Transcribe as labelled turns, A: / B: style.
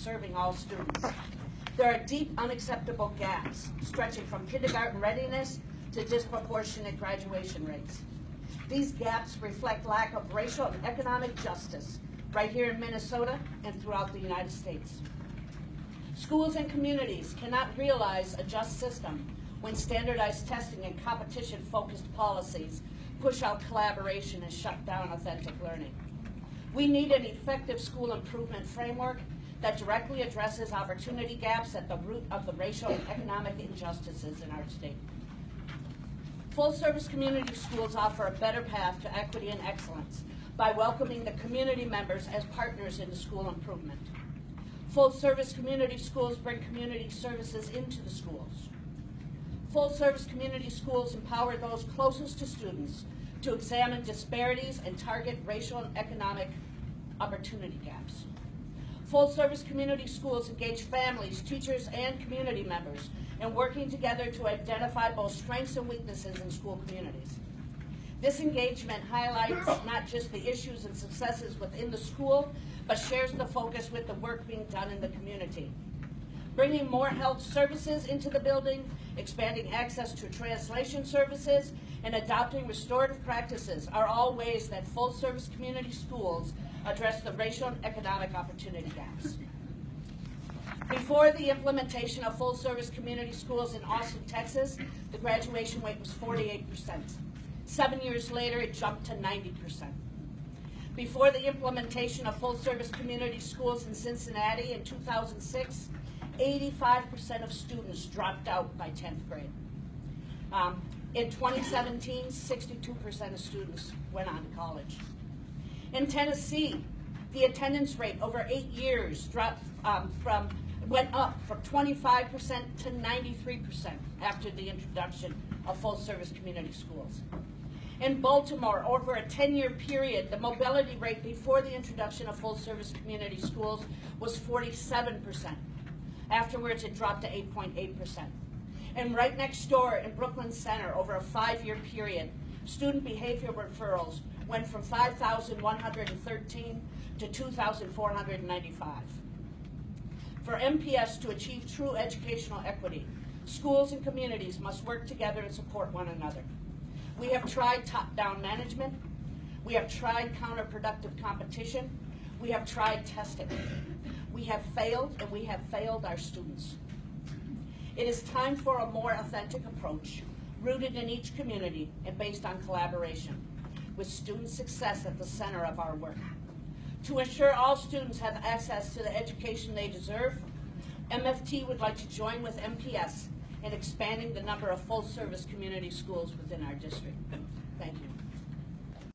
A: serving all students. There are deep, unacceptable gaps stretching from kindergarten readiness to disproportionate graduation rates. These gaps reflect lack of racial and economic justice right here in Minnesota and throughout the United States. Schools and communities cannot realize a just system when standardized testing and competition-focused policies push out collaboration and shut down authentic learning. We need an effective school improvement framework that directly addresses opportunity gaps at the root of the racial and economic injustices in our state. Full-service community schools offer a better path to equity and excellence by welcoming the community members as partners in the school improvement. Full-service community schools bring community services into the schools. Full-service community schools empower those closest to students to examine disparities and target racial and economic opportunity gaps. Full-service community schools engage families, teachers, and community members in working together to identify both strengths and weaknesses in school communities. This engagement highlights not just the issues and successes within the school, but shares the focus with the work being done in the community. Bringing more health services into the building, expanding access to translation services, and adopting restorative practices are all ways that full-service community schools address the racial and economic opportunity gaps. Before the implementation of full-service community schools in Austin, Texas, the graduation rate was 48%. 7 years later, it jumped to 90%. Before the implementation of full-service community schools in Cincinnati in 2006, 85% of students dropped out by 10th grade. In 2017, 62% of students went on to college. In Tennessee, the attendance rate over 8 years went up from 25% to 93% after the introduction of full-service community schools. In Baltimore, over a 10-year period, the mobility rate before the introduction of full-service community schools was 47%. Afterwards, it dropped to 8.8%. And right next door in Brooklyn Center, over a 5-year period, student behavior referrals went from 5,113 to 2,495. For MPS to achieve true educational equity, schools and communities must work together and support one another. We have tried top-down management. We have tried counterproductive competition. We have tried testing. We have failed, and we have failed our students. It is time for a more authentic approach, rooted in each community and based on collaboration, with student success at the center of our work. To ensure all students have access to the education they deserve, MFT would like to join with MPS in expanding the number of full-service community schools within our district. Thank you.